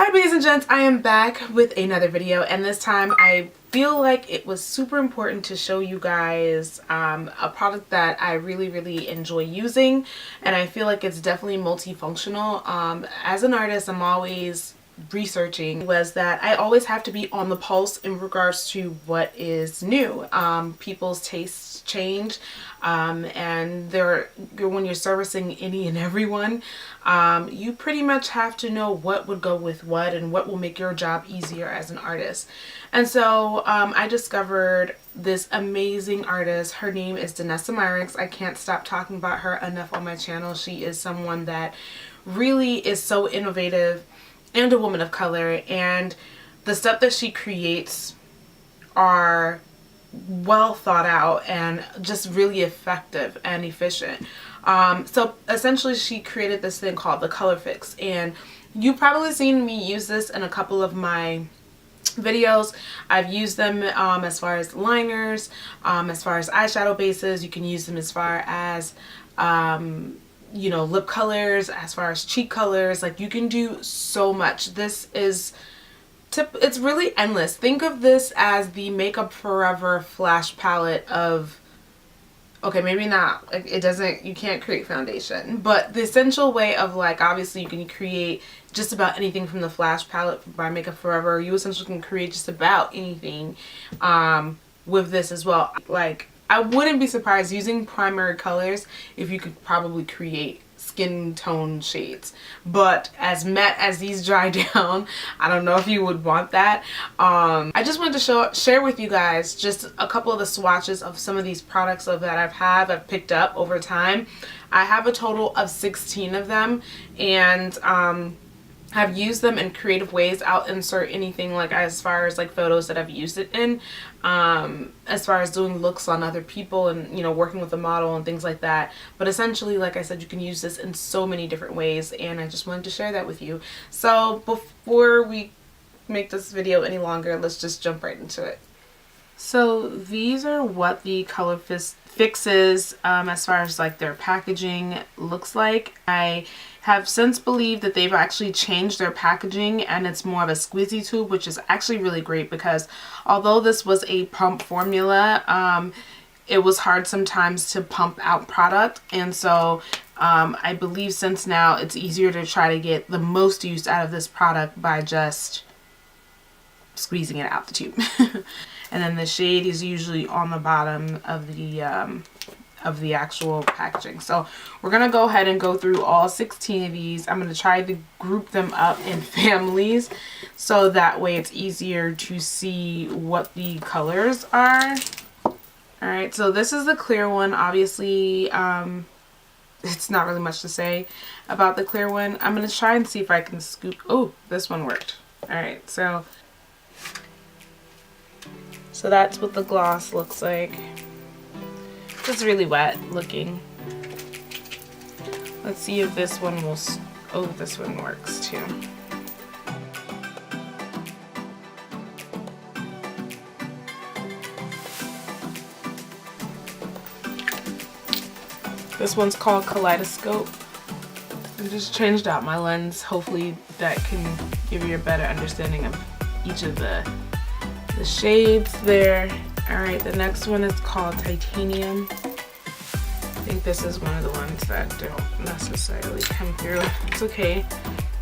Hi ladies and gents, I am back with another video, and this time I feel like it was super important to show you guys a product that I really enjoy using, and I feel like it's definitely multifunctional. As an artist, I'm always researching, was that I always have to be on the pulse in regards to what is new. People's tastes change, and when you're servicing any and everyone, you pretty much have to know what would go with what and what will make your job easier as an artist. And so I discovered this amazing artist. Her name is Danessa Myricks. I can't stop talking about her enough on my channel. She is someone that really is so innovative and a woman of color, and the stuff that she creates are well thought out and just really effective and efficient. So essentially she created this thing called the Colorfix, and you've probably seen me use this in a couple of my videos. I've used them as far as liners, as far as eyeshadow bases. You can use them as far as you know, lip colors, as far as cheek colors. Like, you can do so much. This is it's really endless. Think of this as the Makeup Forever flash palette of, okay, maybe not, like, it doesn't, you can't create foundation, but the essential way of, like, obviously you can create just about anything from the flash palette by Makeup Forever. You essentially can create just about anything with this as well. Like, I wouldn't be surprised using primary colors if you could probably create skin tone shades, but as matte as these dry down, I don't know if you would want that. I just wanted to share with you guys just a couple of the swatches of some of these products that I've picked up over time. I have a total of 16 of them, and I've used them in creative ways. I'll insert anything, like, as far as like photos that I've used it in, as far as doing looks on other people and, you know, working with a model and things like that. But essentially, like I said, you can use this in so many different ways, and I just wanted to share that with you. So before we make this video any longer, let's just jump right into it. So these are what the Colorfixes, as far as like their packaging looks like. I have since believed that they've actually changed their packaging, and it's more of a squeezy tube, which is actually really great, because although this was a pump formula, it was hard sometimes to pump out product, and so I believe since now it's easier to try to get the most use out of this product by just squeezing it out the tube. And then the shade is usually on the bottom of the actual packaging. So we're gonna go ahead and go through all 16 of these. I'm gonna try to group them up in families, so that way it's easier to see what the colors are. Alright, so this is the clear one. Obviously, it's not really much to say about the clear one. I'm gonna try and see if I can scoop. Oh, this one worked. Alright, so that's what the gloss looks like. It's really wet looking. Let's see if this one will, oh, this one works too. This one's called Kaleidoscope. I just changed out my lens. Hopefully that can give you a better understanding of each of the shades there. Alright, the next one is called Titanium. I think this is one of the ones that don't necessarily come through. It's okay.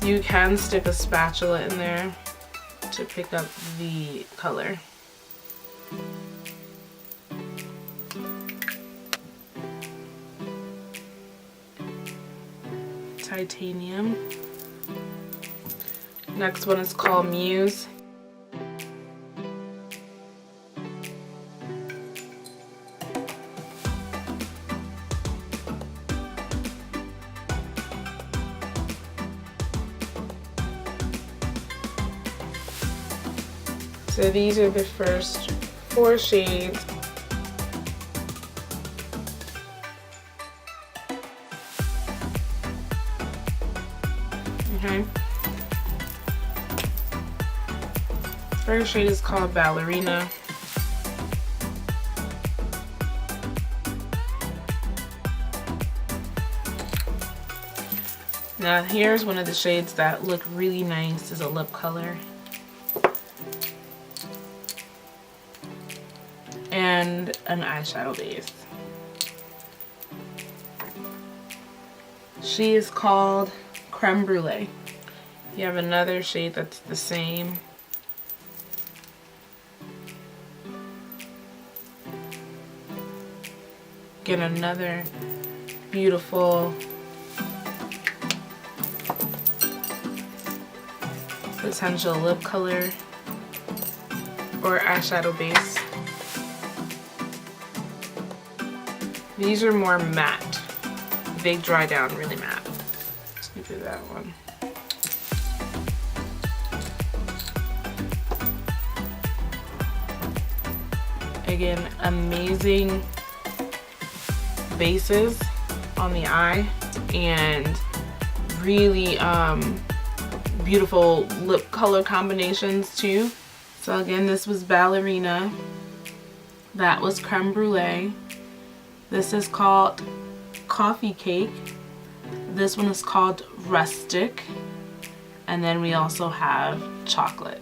You can stick a spatula in there to pick up the color. Titanium. Next one is called Muse. So these are the first 4 shades. Okay. First shade is called Ballerina. Now here's one of the shades that look really nice as a lip color. And an eyeshadow base. She is called Creme Brulee. You have another shade that's the same. Get another beautiful potential lip color or eyeshadow base. These are more matte. They dry down really matte. Let's do that one. Again, amazing bases on the eye and really beautiful lip color combinations too. So again, this was Ballerina. That was Creme Brulee. This is called Coffee Cake. This one is called Rustic. And then we also have Chocolate.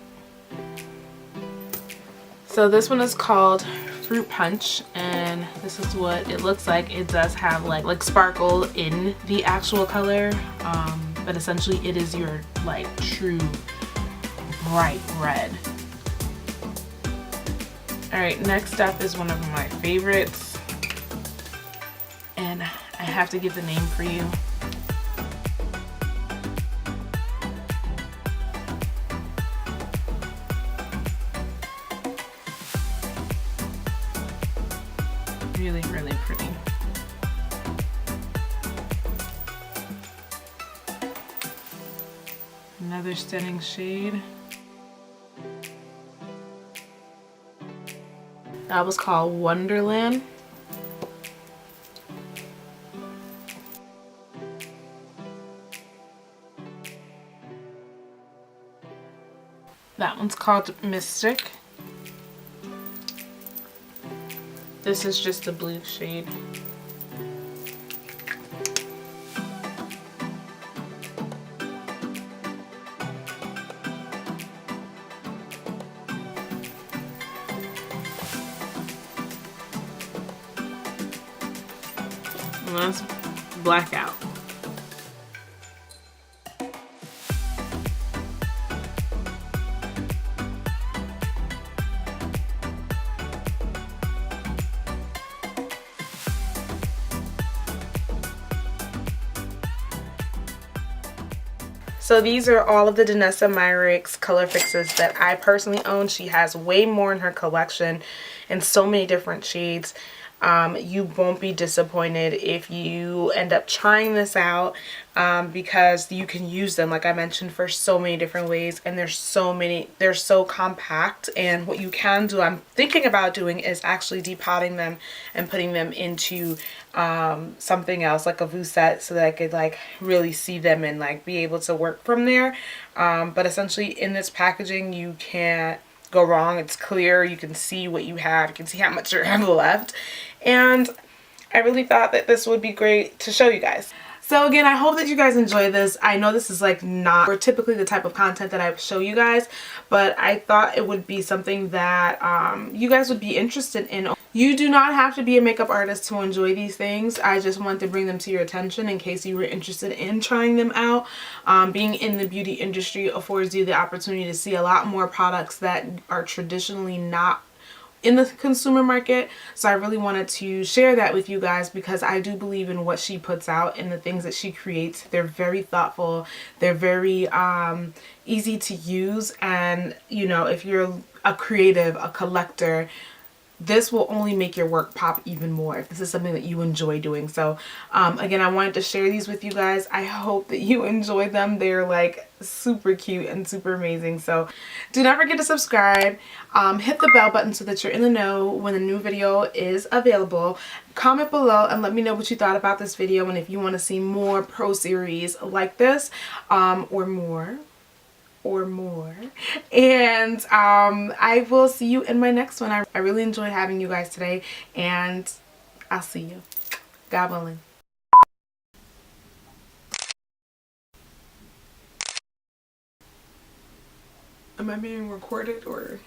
So this one is called Fruit Punch, and this is what it looks like. It does have like sparkle in the actual color, but essentially it is your like true bright red. Alright, next up is one of my favorites, and I have to get the name for you. Really, really pretty. Another stunning shade. That was called Wonderland. That one's called Mystic. This is just a blue shade. And that's Blackout. So these are all of the Danessa Myricks Colorfixes that I personally own. She has way more in her collection in so many different shades. You won't be disappointed if you end up trying this out, because you can use them, like I mentioned, for so many different ways, and there's so many, they're so compact. And what you can do, I'm thinking about doing, is actually depotting them and putting them into something else like a Vusette, so that I could like really see them and like be able to work from there. But essentially in this packaging you can't go wrong. It's clear, you can see what you have, you can see how much you have left, and I really thought that this would be great to show you guys. So again, I hope that you guys enjoy this. I know this is like not or typically the type of content that I show you guys, but I thought it would be something that you guys would be interested in. You do not have to be a makeup artist to enjoy these things. I just wanted to bring them to your attention in case you were interested in trying them out. Being in the beauty industry affords you the opportunity to see a lot more products that are traditionally not in the consumer market. So I really wanted to share that with you guys, because I do believe in what she puts out and the things that she creates. They're very thoughtful, they're very easy to use, and you know, if you're a creative, a collector, this will only make your work pop even more if this is something that you enjoy doing. So again, I wanted to share these with you guys. I hope that you enjoy them. They're like super cute and super amazing. So do not forget to subscribe, hit the bell button so that you're in the know when a new video is available. Comment below and let me know what you thought about this video, and if you want to see more pro series like this, or more. And I will see you in my next one. I really enjoyed having you guys today, and I'll see you, God willing. Am I being recorded or?